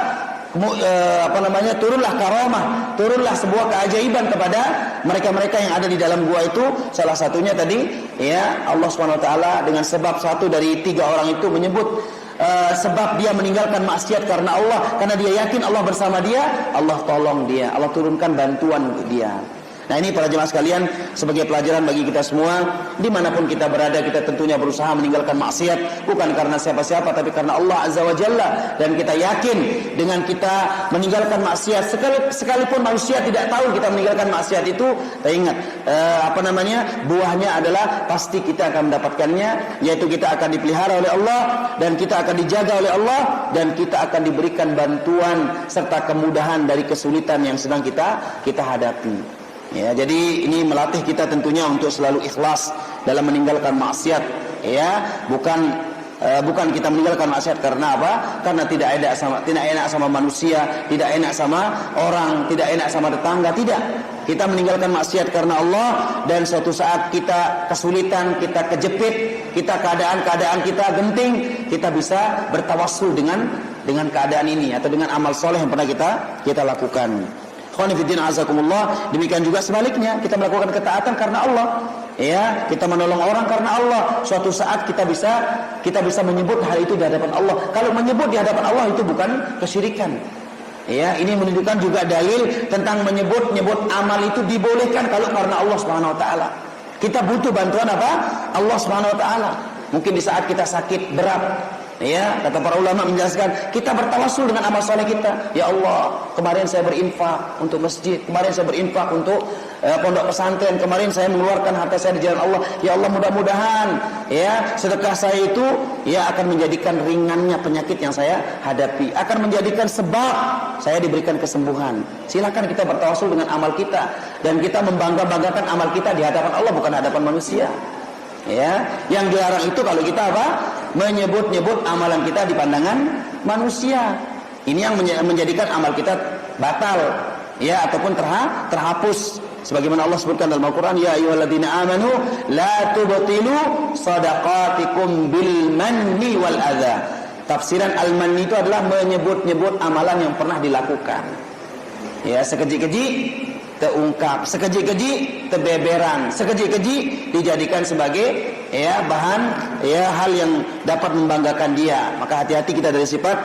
Turunlah karamah, turunlah sebuah keajaiban kepada mereka-mereka yang ada di dalam gua itu. Salah satunya tadi, ya, Allah SWT dengan sebab satu dari 3 orang itu menyebut sebab dia meninggalkan maksiat karena Allah, karena dia yakin Allah bersama dia, Allah tolong dia, Allah turunkan bantuan untuk dia. Nah, ini para jemaah sekalian sebagai pelajaran bagi kita semua, dimanapun kita berada, kita tentunya berusaha meninggalkan maksiat bukan karena siapa-siapa, tapi karena Allah Azza wa Jalla. Dan kita yakin dengan kita meninggalkan maksiat, sekalipun manusia tidak tahu kita meninggalkan maksiat itu, kita ingat buahnya adalah pasti kita akan mendapatkannya, yaitu kita akan dipelihara oleh Allah, dan kita akan dijaga oleh Allah, dan kita akan diberikan bantuan serta kemudahan dari kesulitan yang sedang kita hadapi. Ya, jadi ini melatih kita tentunya untuk selalu ikhlas dalam meninggalkan maksiat. Ya, bukan kita meninggalkan maksiat karena apa? Karena tidak enak sama manusia, tidak enak sama orang, tidak enak sama tetangga, tidak. Kita meninggalkan maksiat karena Allah, dan suatu saat kita kesulitan, kita kejepit, keadaan kita genting, kita bisa bertawassul dengan keadaan ini atau dengan amal soleh yang pernah kita lakukan. Khonifuddin azakumullah. Demikian juga sebaliknya, kita melakukan ketaatan karena Allah. Ya, kita menolong orang karena Allah. Suatu saat kita bisa menyebut hal itu di hadapan Allah. Kalau menyebut di hadapan Allah itu bukan kesyirikan. Ya, ini menunjukkan juga dalil tentang menyebut amal itu dibolehkan kalau karena Allah Subhanahu wa taala. Kita butuh bantuan apa? Allah Subhanahu wa taala. Mungkin di saat kita sakit berat, ya, kata para ulama menjelaskan, kita bertawassul dengan amal soleh kita. Ya Allah, kemarin saya berinfak untuk masjid, kemarin saya berinfak untuk pondok pesantren, kemarin saya mengeluarkan harta saya di jalan Allah. Ya Allah, mudah-mudahan ya sedekah saya itu ya akan menjadikan ringannya penyakit yang saya hadapi, akan menjadikan sebab saya diberikan kesembuhan. Silakan kita bertawassul dengan amal kita, dan kita membangga-banggakan amal kita di hadapan Allah, bukan hadapan manusia. Ya, yang dilarang itu kalau kita apa? Menyebut-nyebut amalan kita di pandangan manusia. Ini yang menjadikan amal kita batal, ya, ataupun terhapus. Sebagaimana Allah sebutkan dalam Al-Quran, ya ayyuhalladzina amanu la tubtilu shadaqatikum bil manni wal adza. Tafsiran al-manni itu adalah menyebut-nyebut amalan yang pernah dilakukan. Ya, sekeji-keji terungkap, sekeji-keji terbeberan, sekeji-keji dijadikan sebagai ya bahan ya hal yang dapat membanggakan dia. Maka hati-hati kita dari sifat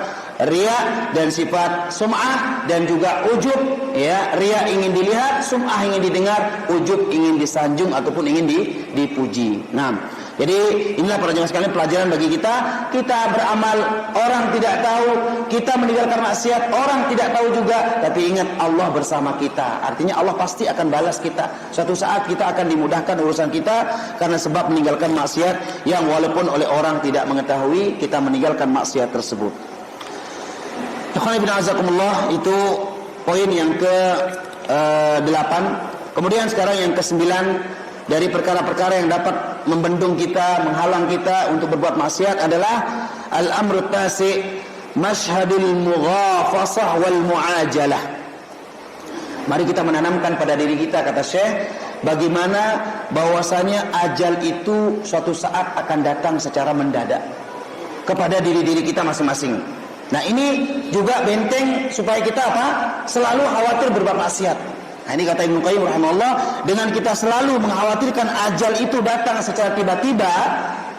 riya dan sifat sum'ah dan juga ujub. Ya, riya ingin dilihat, sum'ah ingin didengar, ujub ingin disanjung ataupun ingin dipuji. Nah, jadi inilah para jemaah sekalian pelajaran bagi kita. Kita beramal, orang tidak tahu. Kita meninggalkan maksiat, orang tidak tahu juga. Tapi ingat, Allah bersama kita. Artinya Allah pasti akan balas kita. Suatu saat kita akan dimudahkan urusan kita karena sebab meninggalkan maksiat yang walaupun oleh orang tidak mengetahui, kita meninggalkan maksiat tersebut. Ikhwan ibn azakumullah, itu poin yang ke-8. Kemudian sekarang yang ke-9 dari perkara-perkara yang dapat membendung kita, menghalang kita untuk berbuat maksiat adalah al-amru tasi' masyhadul mughafasah wal mu'ajalah. Mari kita menanamkan pada diri kita, kata Syekh, bagaimana bahwasanya ajal itu suatu saat akan datang secara mendadak kepada diri-diri kita masing-masing. Nah, ini juga benteng supaya kita apa? Selalu khawatir berbuat maksiat. Nah, ini kata Ibnu Qayyim rahimahullah, dengan kita selalu mengkhawatirkan ajal itu datang secara tiba-tiba,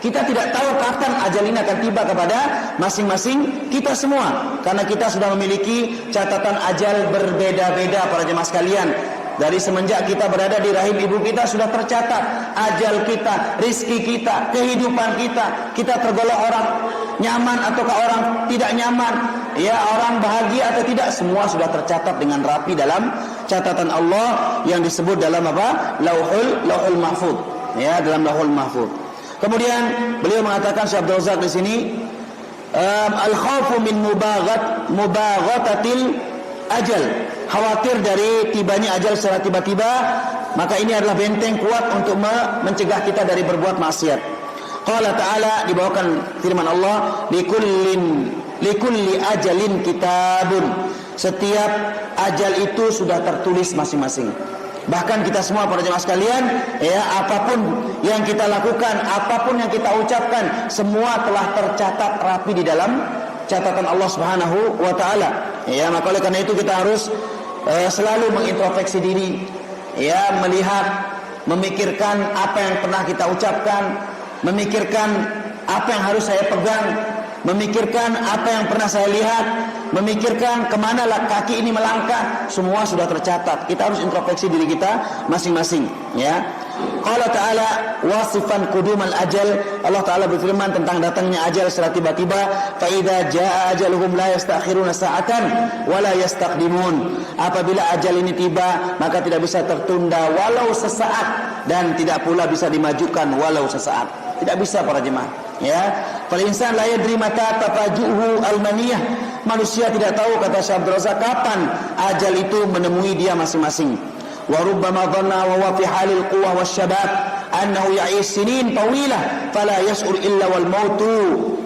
kita tidak tahu kapan ajal ini akan tiba kepada masing-masing kita semua. Karena kita sudah memiliki catatan ajal berbeda-beda para jemaah sekalian. Dari semenjak kita berada di rahim ibu kita sudah tercatat ajal kita, rizki kita, kehidupan kita. Kita tergolong orang nyaman ataukah orang tidak nyaman, ya, orang bahagia atau tidak, semua sudah tercatat dengan rapi dalam catatan Allah yang disebut dalam apa? Lauhul Mahfuz, ya, dalam Lauhul Mahfuz. Kemudian beliau mengatakan, Syekh Abdul Razak di sini, al-khawfu min mubaghatatil ajal, khawatir dari tibanya ajal secara tiba-tiba, maka ini adalah benteng kuat untuk mencegah kita dari berbuat maksiat. Qala ta'ala, dibawakan firman Allah, likulli ajalin kitabun. Setiap ajal itu sudah tertulis masing-masing. Bahkan kita semua para jemaah sekalian, ya, apapun yang kita lakukan, apapun yang kita ucapkan, semua telah tercatat rapi di dalam catatan Allah Subhanahu wa taala. Ya, maka oleh karena itu kita harus selalu mengintrospeksi diri, ya, melihat, memikirkan apa yang pernah kita ucapkan, memikirkan apa yang harus saya pegang, memikirkan apa yang pernah saya lihat, memikirkan kemana kaki ini melangkah, semua sudah tercatat. Kita harus introspeksi diri kita masing-masing, ya. Qala ta'ala wasifan qudumal ajal, Allah Ta'ala berfirman tentang datangnya ajal secara tiba-tiba, fa idza jaa ajaluhum la yastakhiruna sa'atan wa la yastaqdimun. Apabila ajal ini tiba, maka tidak bisa tertunda walau sesaat, dan tidak pula bisa dimajukan walau sesaat. Tidak bisa para jemaah, ya. Fal insan la yadri mata tafajuhu al-maniyah. Manusia tidak tahu, kata Syekh Abdul Razak, kapan ajal itu menemui dia masing-masing. Wa rubbama dhanna wa huwa fi halil quwwah wasyabab annahu ya'ish sinin tawilah fala yash'ur illa wal mautu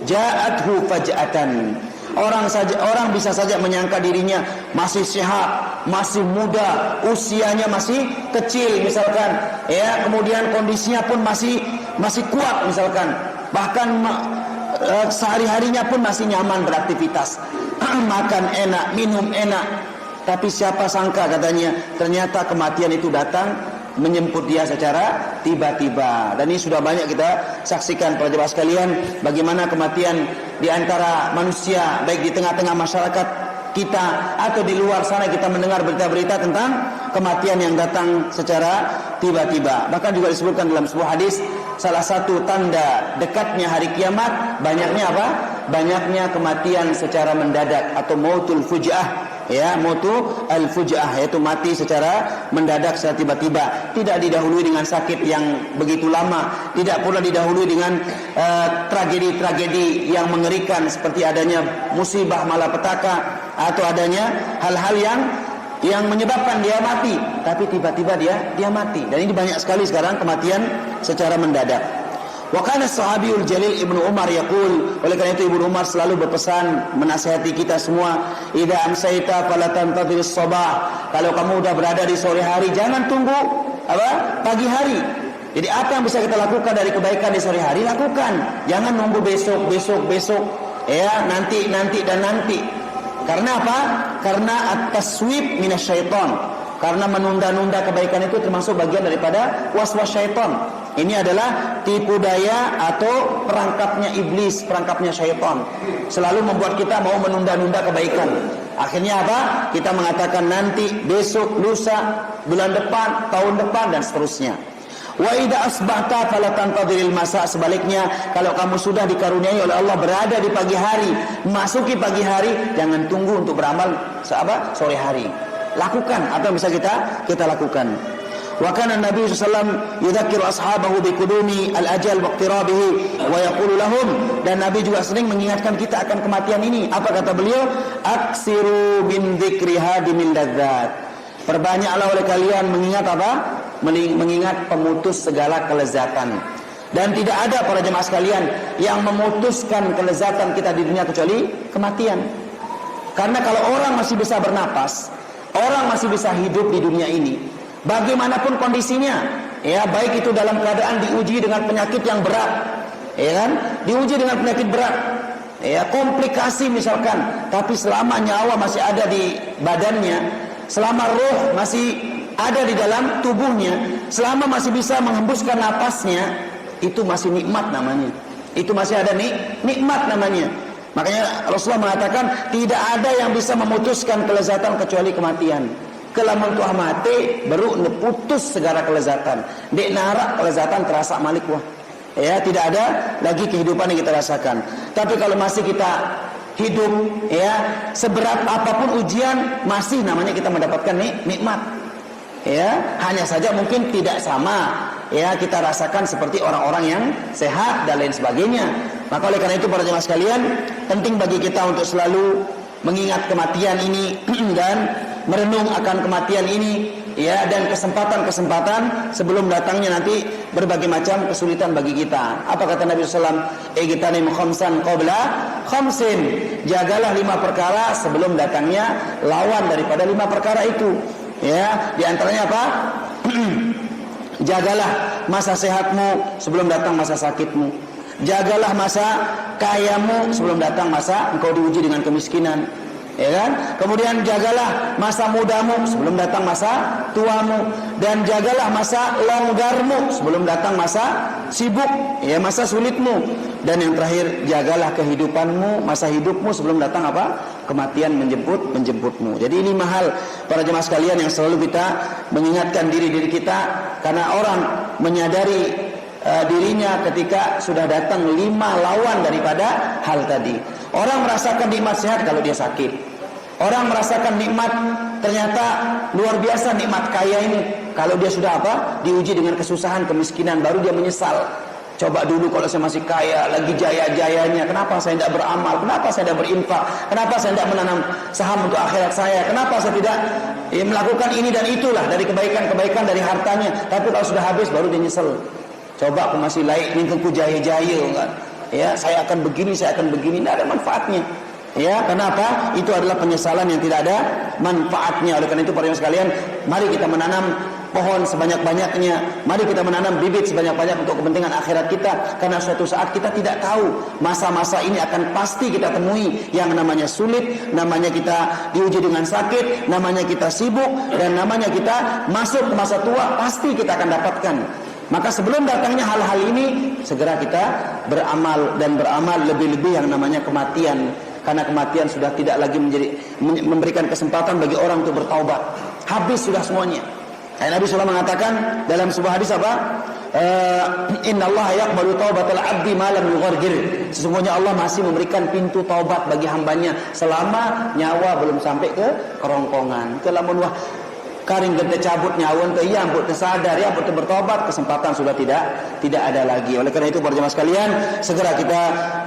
ja'athu faj'atan. Orang bisa saja menyangka dirinya masih sehat, masih muda, usianya masih kecil misalkan, ya, kemudian kondisinya pun masih kuat misalkan, bahkan sehari-harinya pun masih nyaman beraktivitas, makan enak, minum enak, Tapi siapa sangka katanya, ternyata kematian itu datang menjemput dia secara tiba-tiba. Dan ini sudah banyak kita saksikan para jemaah sekalian, bagaimana kematian di antara manusia, baik di tengah-tengah masyarakat kita atau di luar sana kita mendengar berita-berita tentang kematian yang datang secara tiba-tiba. Bahkan juga disebutkan dalam sebuah hadis, salah satu tanda dekatnya hari kiamat banyaknya apa? Banyaknya kematian secara mendadak atau mautul fujaah. Ya, mautu al-fujaah, yaitu mati secara mendadak, secara tiba-tiba, tidak didahului dengan sakit yang begitu lama, tidak pula didahului dengan tragedi-tragedi yang mengerikan seperti adanya musibah malapetaka atau adanya hal-hal yang menyebabkan dia mati, tapi tiba-tiba dia mati. Dan ini banyak sekali sekarang kematian secara mendadak. Wa kana sahabiyul jalil Ibnu Umar yaqul, oleh karena itu Ibnu Umar selalu berpesan menasihati kita semua, idza amsayta fala tantadhir as-sabah, kalau kamu udah berada di sore hari jangan tunggu apa? Pagi hari. Jadi apa yang bisa kita lakukan dari kebaikan di sore hari, lakukan. Jangan nunggu besok, ya, nanti dan nanti. Karena apa? Karena at-taswib minasyaiton. Karena menunda-nunda kebaikan itu termasuk bagian daripada waswas syaitan. Ini adalah tipu daya atau perangkapnya iblis, perangkapnya syaitan. Selalu membuat kita mau menunda-nunda kebaikan. Akhirnya apa? Kita mengatakan nanti, besok, lusa, bulan depan, tahun depan, dan seterusnya. Wa idza asbahta fala tantadhiril masa, sebaliknya kalau kamu sudah dikaruniai oleh Allah berada di pagi hari, masuki pagi hari, jangan tunggu untuk beramal sore hari. Lakukan apa yang bisa kita lakukan. Wa kana Nabi sallallahu alaihi wasallam yudzakiru ashabahu biqudumi al-ajal wa iqtirabihi wa yaqulu lahum, dan Nabi juga sering mengingatkan kita akan kematian ini. Apa kata beliau? Aksiru min dzikri hadimil ladzat. Perbanyaklah oleh kalian mengingat apa? Mengingat pemutus segala kelezatan. Dan tidak ada para jemaah sekalian yang memutuskan kelezatan kita di dunia kecuali kematian. Karena kalau orang masih bisa bernapas, orang masih bisa hidup di dunia ini, bagaimanapun kondisinya, ya, baik itu dalam keadaan diuji dengan penyakit yang berat, ya kan, diuji dengan penyakit berat, ya, komplikasi misalkan, tapi selama nyawa masih ada di badannya, selama roh masih ada di dalam tubuhnya, selama masih bisa menghembuskan napasnya, itu masih nikmat namanya. Itu masih ada nikmat namanya. Makanya Rasulullah mengatakan tidak ada yang bisa memutuskan kelezatan kecuali kematian. Kelamun tuah mati baru putus segala kelezatan. Dek narak kelezatan terasa malik wah. Ya, tidak ada lagi kehidupan yang kita rasakan. Tapi kalau masih kita hidup, ya, seberat apapun ujian, masih namanya kita mendapatkan nikmat. Ya, hanya saja mungkin tidak sama, ya, kita rasakan seperti orang-orang yang sehat dan lain sebagainya. Maka oleh karena itu para jemaah sekalian, penting bagi kita untuk selalu mengingat kematian ini dan merenung akan kematian ini, ya, dan kesempatan-kesempatan sebelum datangnya nanti berbagai macam kesulitan bagi kita. Apa kata Nabi sallallahu alaihi wasallam? Igtanim khamsan qabla khamsin. Jagalah 5 perkara sebelum datangnya lawan daripada 5 perkara itu. Ya, di antaranya apa? Jagalah masa sehatmu sebelum datang masa sakitmu. Jagalah masa kayamu sebelum datang masa engkau diuji dengan kemiskinan, ya kan? Kemudian jagalah masa mudamu sebelum datang masa tuamu, dan jagalah masa longgarmu sebelum datang masa sibuk, ya, masa sulitmu. Dan yang terakhir, jagalah kehidupanmu, masa hidupmu sebelum datang apa? Kematian menjemputmu. Jadi ini mahal para jemaah sekalian yang selalu kita mengingatkan diri kita, karena orang menyadari dirinya ketika sudah datang 5 lawan daripada hal tadi. Orang merasakan nikmat sehat kalau dia sakit. Orang merasakan nikmat ternyata luar biasa nikmat kaya ini kalau dia sudah apa? Diuji dengan kesusahan, kemiskinan, baru dia menyesal. Coba dulu kalau saya masih kaya, lagi jaya-jayanya, kenapa saya tidak beramal? Kenapa saya tidak berinfak? Kenapa saya tidak menanam saham untuk akhirat saya? Kenapa saya tidak melakukan ini dan itulah dari kebaikan-kebaikan dari hartanya? Tapi kalau sudah habis baru dia nyesel. Coba aku masih laik ningkengku jaya-jaya, enggak? Ya, saya akan begini, tidak ada manfaatnya. Ya, kenapa? Itu adalah penyesalan yang tidak ada manfaatnya. Oleh karena itu para jemaah sekalian, mari kita menanam pohon sebanyak-banyaknya, mari kita menanam bibit sebanyak-banyak untuk kepentingan akhirat kita, karena suatu saat kita tidak tahu masa-masa ini akan pasti kita temui yang namanya sulit, namanya kita diuji dengan sakit, namanya kita sibuk, dan namanya kita masuk ke masa tua, pasti kita akan dapatkan. Maka sebelum datangnya hal-hal ini, segera kita beramal, dan beramal lebih-lebih yang namanya kematian. Karena kematian sudah tidak lagi memberikan kesempatan bagi orang untuk bertaubat. Habis sudah semuanya. Nabi SAW mengatakan dalam sebuah hadis apa? Inna Allah yaqbalu taubatal abdi ma lam yughargir. Sesungguhnya Allah masih memberikan pintu taubat bagi hambanya selama nyawa belum sampai ke kerongkongan. Kelamun wah karing kita cabut nyawa teh ya ampun tersadar ya ampun bertobat, kesempatan sudah tidak ada lagi. Oleh karena itu para jemaah sekalian, segera kita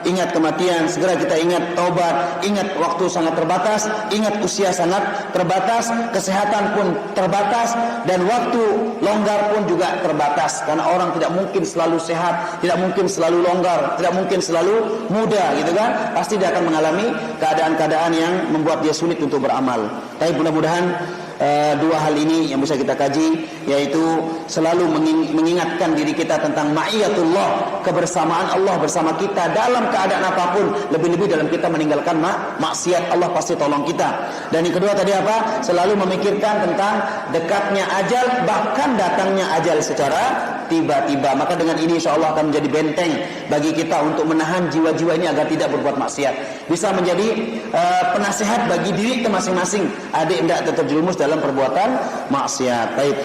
ingat kematian, segera kita ingat taubat, ingat waktu sangat terbatas, ingat usia sangat terbatas, kesehatan pun terbatas, dan waktu longgar pun juga terbatas. Karena orang tidak mungkin selalu sehat, tidak mungkin selalu longgar, tidak mungkin selalu muda, gitu kan? Pasti dia akan mengalami keadaan-keadaan yang membuat dia sulit untuk beramal. Tapi mudah-mudahan dua hal ini yang bisa kita kaji, yaitu selalu mengingatkan diri kita tentang ma'iyatullah, kebersamaan Allah bersama kita dalam keadaan apapun, lebih-lebih dalam kita meninggalkan maksiat, Allah pasti tolong kita. Dan yang kedua tadi apa? Selalu memikirkan tentang dekatnya ajal, bahkan datangnya ajal secara tiba-tiba. Maka dengan ini insya Allah akan menjadi benteng bagi kita untuk menahan jiwa-jiwa ini agar tidak berbuat maksiat. Bisa menjadi penasihat bagi diri kita masing-masing, adik hendak terjerumus dalam perbuatan maksiat. Baik.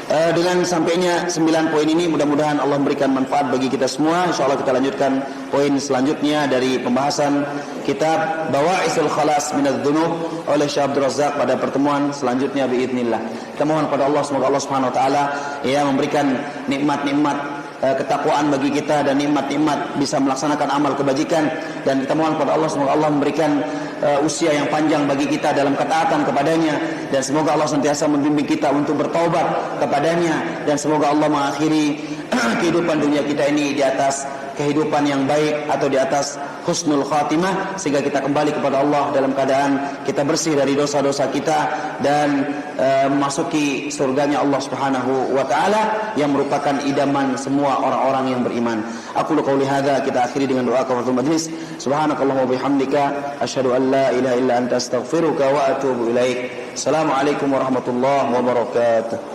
Dengan sampainya 9 poin ini, mudah-mudahan Allah memberikan manfaat bagi kita semua. InsyaAllah kita lanjutkan poin selanjutnya dari pembahasan kitab Bawa'isul Khalas Minadz Dzunub oleh Syekh Abdul Razak pada pertemuan selanjutnya biidznillah. Kita mohon pada Allah, semoga Allah Subhanahu wa taala ya memberikan nikmat-nikmat ketakwaan bagi kita dan nikmat-nikmat bisa melaksanakan amal kebajikan, dan kita mohon kepada Allah semoga Allah memberikan usia yang panjang bagi kita dalam ketaatan kepadanya, dan semoga Allah senantiasa membimbing kita untuk bertaubat kepadanya, dan semoga Allah mengakhiri kehidupan dunia kita ini di atas kehidupan yang baik atau di atas husnul khatimah, sehingga kita kembali kepada Allah dalam keadaan kita bersih dari dosa-dosa kita dan memasuki surganya Allah Subhanahu wa taala yang merupakan idaman semua orang-orang yang beriman. Aku qouli hadza, kita akhiri dengan doa kafaratul majlis. Subhanakallahumma wa bihamdika asyhadu an la ilaha illa anta astaghfiruka wa atubu ilaik. Assalamualaikum warahmatullahi wabarakatuh.